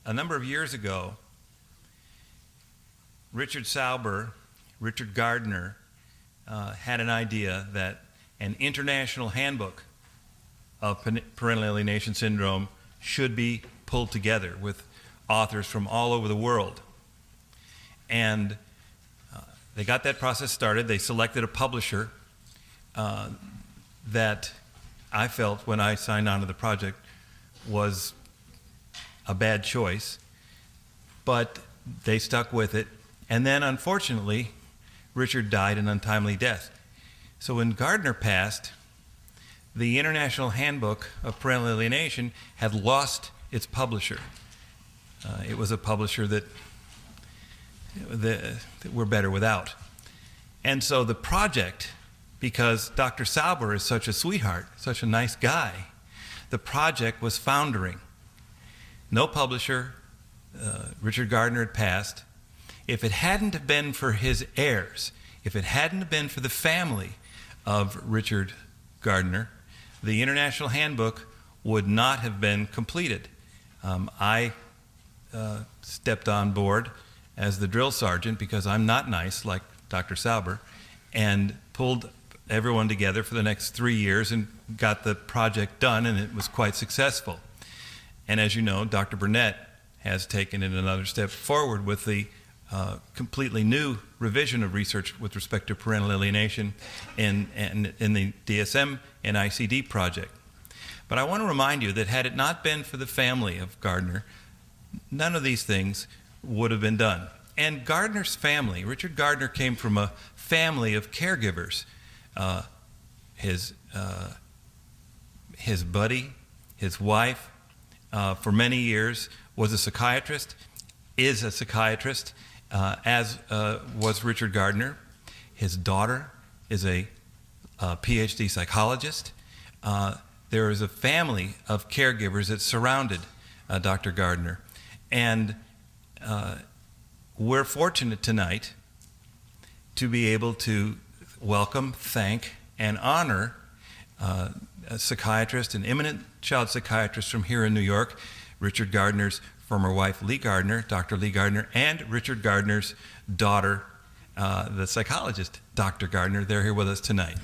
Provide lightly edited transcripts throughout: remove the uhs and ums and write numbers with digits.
a number of years ago, Richard Gardner had an idea that an international handbook of parental alienation syndrome should be pulled together with authors from all over the world. And they got that process started. They selected a publisher that I felt, when I signed on to the project, was a bad choice, but they stuck with it. And then, unfortunately, Richard died an untimely death. So when Gardner passed, the International Handbook of Parental Alienation had lost its publisher. It was a publisher that we're better without. And so the project, because Dr. Sauber is such a sweetheart, such a nice guy, the project was foundering. No publisher, Richard Gardner had passed. If it hadn't been for his heirs, if it hadn't been for the family of Richard Gardner, the International Handbook would not have been completed. I stepped on board as the drill sergeant, because I'm not nice like Dr. Sauber, and pulled everyone together for the next 3 years and got the project done, and it was quite successful. And as you know, Dr. Burnett has taken it another step forward with the completely new revision of research with respect to parental alienation in the DSM and ICD project. But I want to remind you that had it not been for the family of Gardner, none of these things would have been done. And Gardner's family, Richard Gardner, came from a family of caregivers. His buddy, his wife, for many years was a psychiatrist, is a psychiatrist, as was Richard Gardner. His daughter is a PhD psychologist. There is a family of caregivers that surrounded Dr. Gardner. And we're fortunate tonight to be able to welcome, thank, and honor a psychiatrist, an eminent child psychiatrist from here in New York, Richard Gardner's former wife, Lee Gardner, Dr. Lee Gardner, and Richard Gardner's daughter, the psychologist, Dr. Gardner. They're here with us tonight.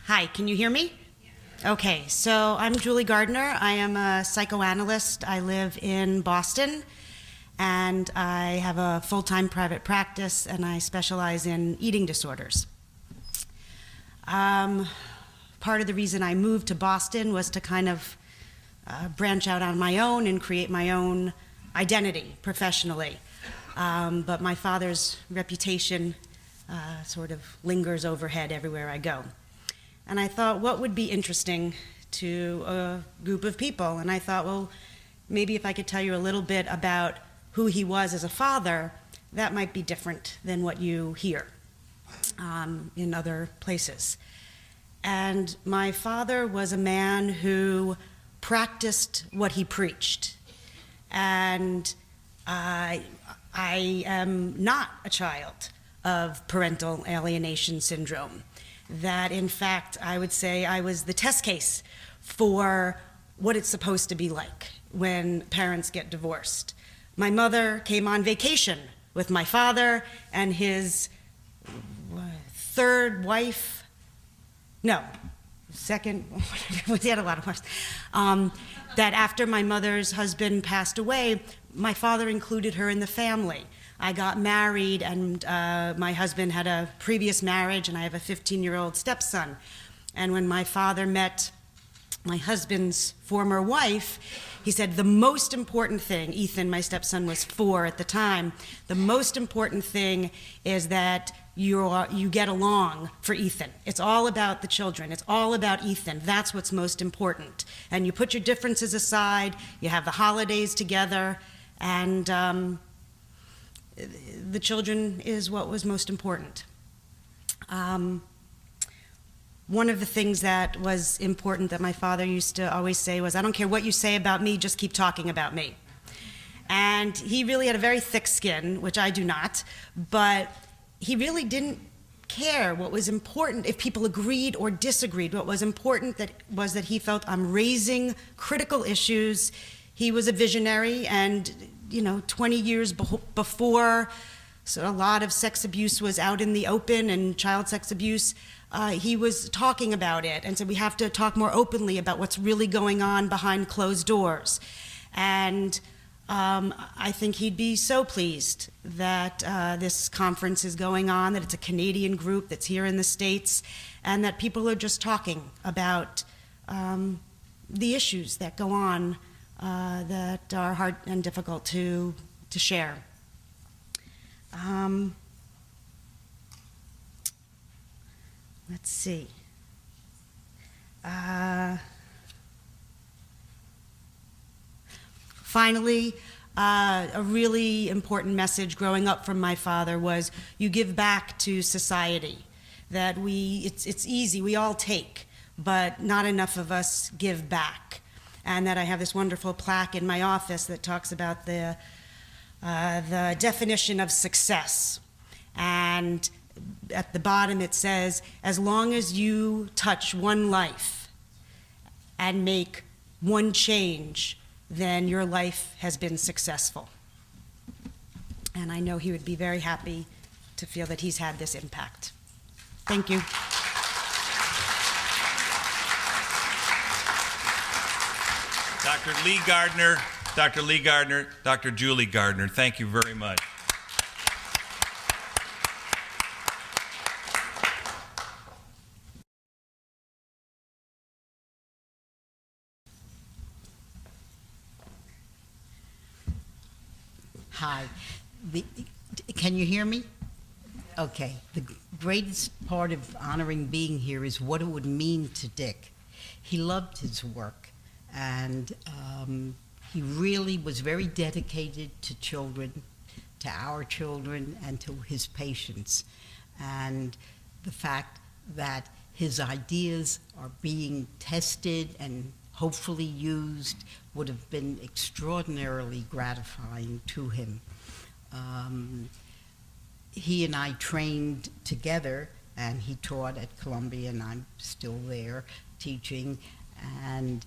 Hi, can you hear me? Okay, so I'm Julie Gardner. I am a psychoanalyst. I live in Boston, and I have a full-time private practice, and I specialize in eating disorders. Part of the reason I moved to Boston was to kind of branch out on my own and create my own identity professionally. But my father's reputation sort of lingers overhead everywhere I go. And I thought, what would be interesting to a group of people? And I thought, well, maybe if I could tell you a little bit about who he was as a father, that might be different than what you hear in other places. And my father was a man who practiced what he preached. And I am not a child of parental alienation syndrome. That, in fact, I would say I was the test case for what it's supposed to be like when parents get divorced. My mother came on vacation with my father and his second wife, he had a lot of wives, that after my mother's husband passed away, my father included her in the family. I got married, and my husband had a previous marriage, and I have a 15-year-old stepson. And when my father met my husband's former wife, he said, the most important thing, Ethan, my stepson was 4 at the time, the most important thing is that you get along for Ethan. It's all about the children. It's all about Ethan. That's what's most important. And you put your differences aside, you have the holidays together, and the children is what was most important. one of the things that was important that my father used to always say was, I don't care what you say about me, just keep talking about me. And he really had a very thick skin, which I do not, but he really didn't care what was important, if people agreed or disagreed. What was important was that he felt, I'm raising critical issues. He was a visionary, and 20 years before, so a lot of sex abuse was out in the open and child sex abuse, he was talking about it, and so we have to talk more openly about what's really going on behind closed doors. And I think he'd be so pleased that this conference is going on, that it's a Canadian group that's here in the States, and that people are just talking about the issues that go on that are hard and difficult to share. Let's see. Finally, a really important message growing up from my father was, you give back to society. That it's easy, we all take, but not enough of us give back. And that I have this wonderful plaque in my office that talks about the definition of success. And at the bottom it says, as long as you touch one life and make one change, then your life has been successful. And I know he would be very happy to feel that he's had this impact. Thank you. Dr. Lee Gardner, Dr. Lee Gardner, Dr. Julie Gardner, thank you very much. Hi. Can you hear me? Okay. The greatest part of honoring being here is what it would mean to Dick. He loved his work, and he really was very dedicated to children, to our children, and to his patients. And the fact that his ideas are being tested and hopefully used would have been extraordinarily gratifying to him. He and I trained together, and he taught at Columbia, and I'm still there teaching. And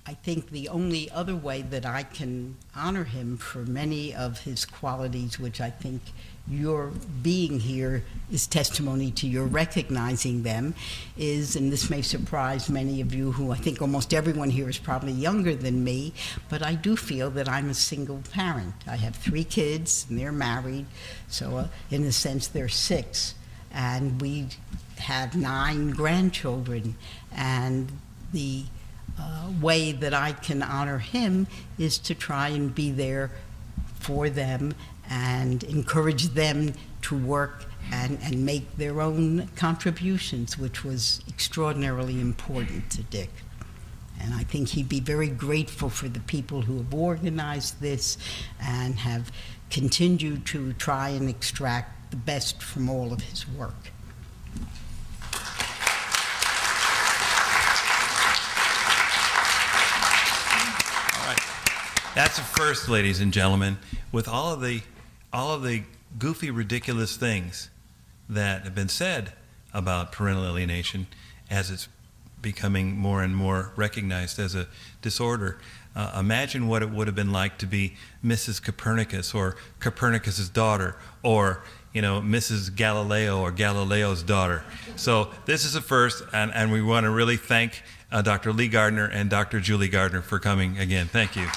I think the only other way that I can honor him for many of his qualities, which I think your being here is testimony to your recognizing them, is, and this may surprise many of you who I think almost everyone here is probably younger than me, but I do feel that I'm a single parent. I have 3 kids, and they're married, so in a sense they're 6, and we have 9 grandchildren, and the way that I can honor him is to try and be there for them and encourage them to work and make their own contributions, which was extraordinarily important to Dick. And I think he'd be very grateful for the people who have organized this and have continued to try and extract the best from all of his work. That's a first, ladies and gentlemen. With all of the goofy, ridiculous things that have been said about parental alienation as it's becoming more and more recognized as a disorder, imagine what it would have been like to be Mrs. Copernicus or Copernicus's daughter, or Mrs. Galileo or Galileo's daughter. So this is a first, and we want to really thank Dr. Lee Gardner and Dr. Julie Gardner for coming again. Thank you.